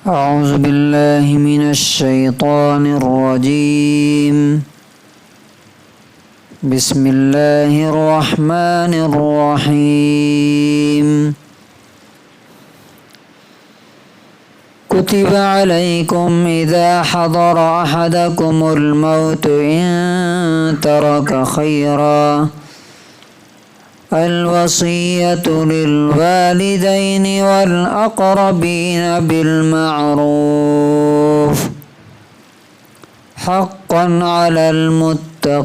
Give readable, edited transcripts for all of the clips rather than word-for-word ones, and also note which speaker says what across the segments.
Speaker 1: أعوذ بالله من الشيطان الرجيم. بسم الله الرحمن الرحيم. كتب عليكم إذا حضر أحدكم الموت إن ترك خيرا الوصية للوالدين والأقربين بالمعروف حقا على المتقين.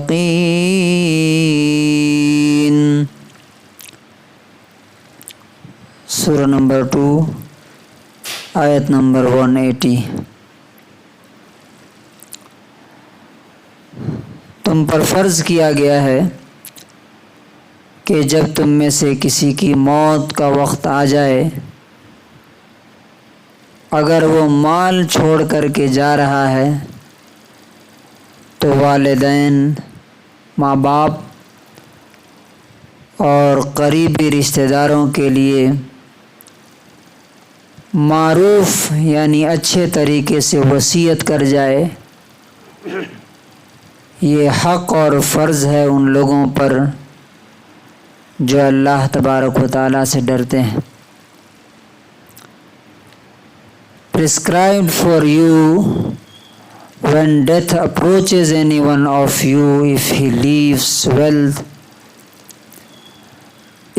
Speaker 1: سورہ نمبر 2 آیت نمبر 180. تم پر فرض کیا گیا ہے کہ جب تم میں سے کسی کی موت کا وقت آ جائے، اگر وہ مال چھوڑ کر کے جا رہا ہے تو والدین، ماں باپ اور قریبی رشتہ داروں کے لیے معروف یعنی اچھے طریقے سے وصیت کر جائے. یہ حق اور فرض ہے ان لوگوں پر جو اللہ تبارک و تعالیٰ سے ڈرتے ہیں. Prescribed for you when death approaches any one of you, if he leaves wealth,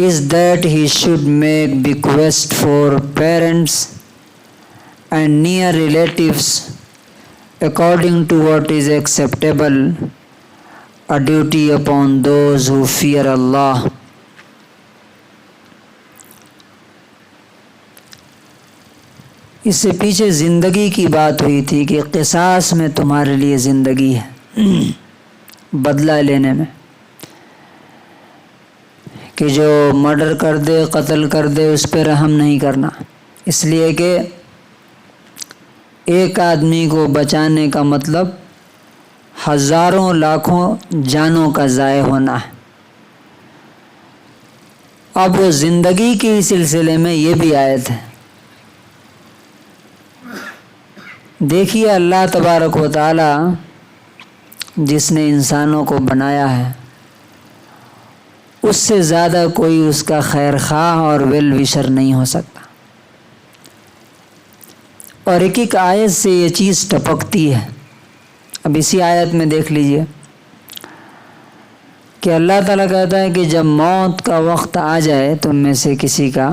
Speaker 1: is that he should make bequest for parents and near relatives according to what is acceptable, a duty upon those who fear Allah. اس سے پیچھے زندگی کی بات ہوئی تھی کہ قصاص میں تمہارے لیے زندگی ہے، بدلہ لینے میں، کہ جو مرڈر کر دے، قتل کر دے، اس پہ رحم نہیں کرنا، اس لیے کہ ایک آدمی کو بچانے کا مطلب ہزاروں لاکھوں جانوں کا ضائع ہونا ہے. اب وہ زندگی کے سلسلے میں یہ بھی آیت ہے. دیکھیے اللہ تبارک و تعالی جس نے انسانوں کو بنایا ہے، اس سے زیادہ کوئی اس کا خیر خواہ اور ویل وشر نہیں ہو سکتا. اور ایک ایک آیت سے یہ چیز ٹپکتی ہے. اب اسی آیت میں دیکھ لیجئے کہ اللہ تعالیٰ کہتا ہے کہ جب موت کا وقت آ جائے تم میں سے کسی کا،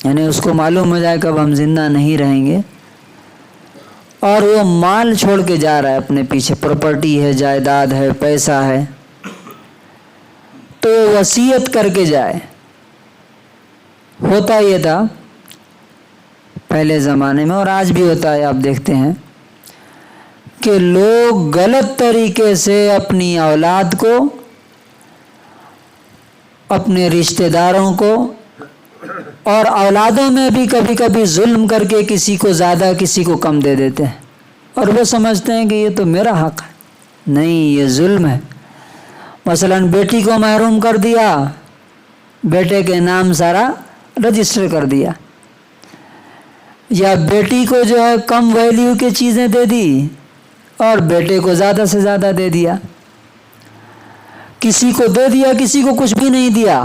Speaker 1: یعنی اس کو معلوم ہو جائے کہ اب ہم زندہ نہیں رہیں گے، اور وہ مال چھوڑ کے جا رہا ہے اپنے پیچھے، پراپرٹی ہے، جائیداد ہے، پیسہ ہے، تو وصیت کر کے جائے. ہوتا یہ تھا پہلے زمانے میں اور آج بھی ہوتا ہے، آپ دیکھتے ہیں کہ لوگ غلط طریقے سے اپنی اولاد کو، اپنے رشتہ داروں کو اور اولادوں میں بھی کبھی کبھی ظلم کر کے کسی کو زیادہ کسی کو کم دے دیتے ہیں، اور وہ سمجھتے ہیں کہ یہ تو میرا حق ہے. نہیں، یہ ظلم ہے. مثلا بیٹی کو محروم کر دیا، بیٹے کے نام سارا رجسٹر کر دیا، یا بیٹی کو جو ہے کم ویلیو کی چیزیں دے دی اور بیٹے کو زیادہ سے زیادہ دے دیا، کسی کو دے دیا، کسی کو کچھ بھی نہیں دیا.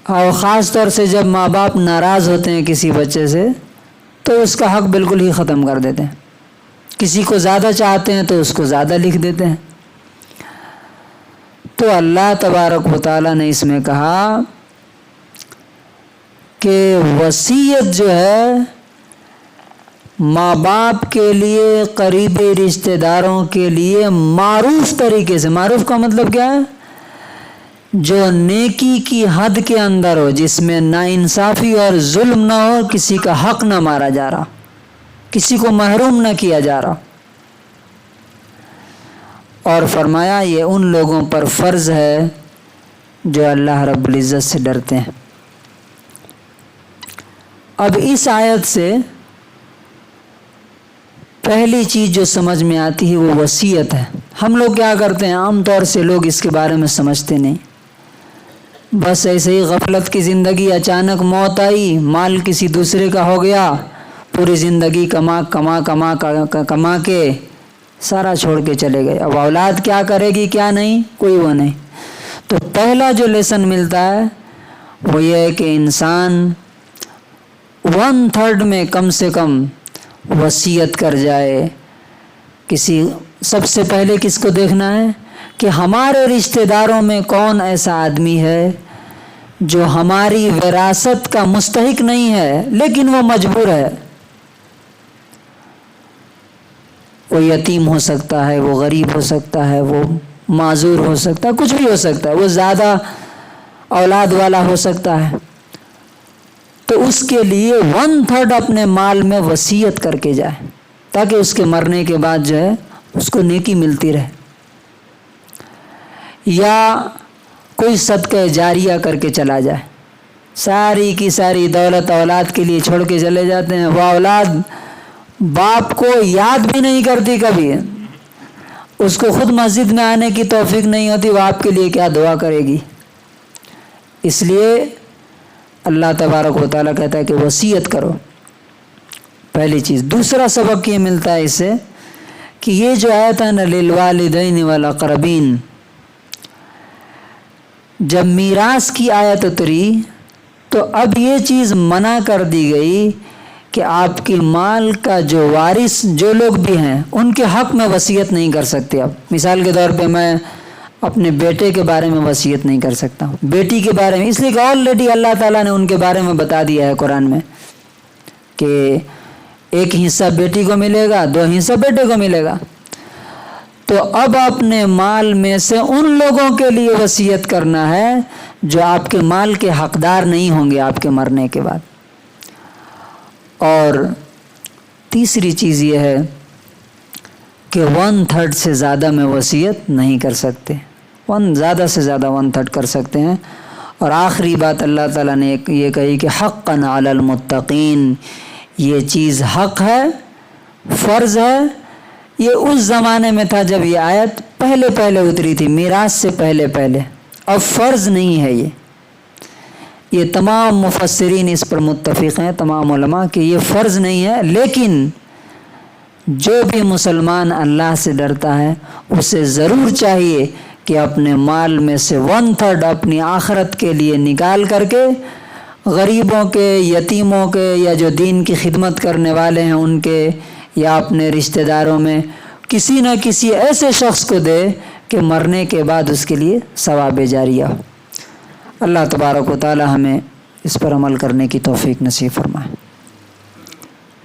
Speaker 1: اور خاص طور سے جب ماں باپ ناراض ہوتے ہیں کسی بچے سے تو اس کا حق بالکل ہی ختم کر دیتے ہیں. کسی کو زیادہ چاہتے ہیں تو اس کو زیادہ لکھ دیتے ہیں. تو اللہ تبارک و تعالیٰ نے اس میں کہا کہ وصیت جو ہے ماں باپ کے لیے، قریبی رشتہ داروں کے لیے معروف طریقے سے، معروف کا مطلب کیا ہے؟ جو نیکی کی حد کے اندر ہو، جس میں ناانصافی اور ظلم نہ ہو، کسی کا حق نہ مارا جا رہا، کسی کو محروم نہ کیا جا رہا. اور فرمایا یہ ان لوگوں پر فرض ہے جو اللہ رب العزت سے ڈرتے ہیں. اب اس آیت سے پہلی چیز جو سمجھ میں آتی ہے وہ وصیت ہے. ہم لوگ کیا کرتے ہیں، عام طور سے لوگ اس کے بارے میں سمجھتے نہیں. بس ایسے ہی غفلت کی زندگی، اچانک موت آئی، مال کسی دوسرے کا ہو گیا، پوری زندگی کما کے سارا چھوڑ کے چلے گئے. اب اولاد کیا کرے گی کیا نہیں، کوئی وہ نہیں. تو پہلا جو لیسن ملتا ہے وہ یہ ہے کہ انسان 1/3 میں کم سے کم وصیت کر جائے. سب سے پہلے کس کو دیکھنا ہے کہ ہمارے رشتہ داروں میں کون ایسا آدمی ہے جو ہماری وراثت کا مستحق نہیں ہے لیکن وہ مجبور ہے. وہ یتیم ہو سکتا ہے، وہ غریب ہو سکتا ہے، وہ معذور ہو سکتا ہے، کچھ بھی ہو سکتا ہے، وہ زیادہ اولاد والا ہو سکتا ہے. تو اس کے لیے 1/3 اپنے مال میں وصیت کر کے جائے تاکہ اس کے مرنے کے بعد جو ہے اس کو نیکی ملتی رہے. یا کوئی صدقہ جاریہ کر کے چلا جائے. ساری کی ساری دولت اولاد کے لیے چھوڑ کے چلے جاتے ہیں، وہ اولاد باپ کو یاد بھی نہیں کرتی کبھی، اس کو خود مسجد میں آنے کی توفیق نہیں ہوتی، وہ آپ کے لیے کیا دعا کرے گی. اس لیے اللہ تبارک و تعالیٰ کہتا ہے کہ وصیت کرو، پہلی چیز. دوسرا سبق یہ ملتا ہے اس سے کہ یہ جو آیت ہے نا للوالدین والاقربین، جب میراث کی آیت اتری تو اب یہ چیز منع کر دی گئی کہ آپ کی مال کا جو وارث جو لوگ بھی ہیں ان کے حق میں وصیت نہیں کر سکتے. اب مثال کے طور پہ میں اپنے بیٹے کے بارے میں وصیت نہیں کر سکتا ہوں، بیٹی کے بارے میں، اس لیے کہ آلریڈی اللہ تعالیٰ نے ان کے بارے میں بتا دیا ہے قرآن میں کہ 1 حصہ بیٹی کو ملے گا، 2 حصہ بیٹے کو ملے گا. تو اب اپنے مال میں سے ان لوگوں کے لیے وصیت کرنا ہے جو آپ کے مال کے حقدار نہیں ہوں گے آپ کے مرنے کے بعد. اور تیسری چیز یہ ہے کہ 1/3 سے زیادہ میں وصیت نہیں کر سکتے، زیادہ سے زیادہ 1/3 کر سکتے ہیں. اور آخری بات اللہ تعالیٰ نے یہ کہی کہ حقاً علی المتقین، یہ چیز حق ہے، فرض ہے. یہ اس زمانے میں تھا جب یہ آیت پہلے اتری تھی، میراث سے پہلے. اب فرض نہیں ہے یہ تمام مفسرین اس پر متفق ہیں، تمام علماء کہ یہ فرض نہیں ہے. لیکن جو بھی مسلمان اللہ سے ڈرتا ہے اسے ضرور چاہیے کہ اپنے مال میں سے 1/3 اپنی آخرت کے لیے نکال کر کے غریبوں کے، یتیموں کے، یا جو دین کی خدمت کرنے والے ہیں ان کے، یا اپنے رشتہ داروں میں کسی نہ کسی ایسے شخص کو دے کہ مرنے کے بعد اس کے لیے ثواب جاریہ ہو. اللہ تبارک و تعالی ہمیں اس پر عمل کرنے کی توفیق نصیب فرمائے.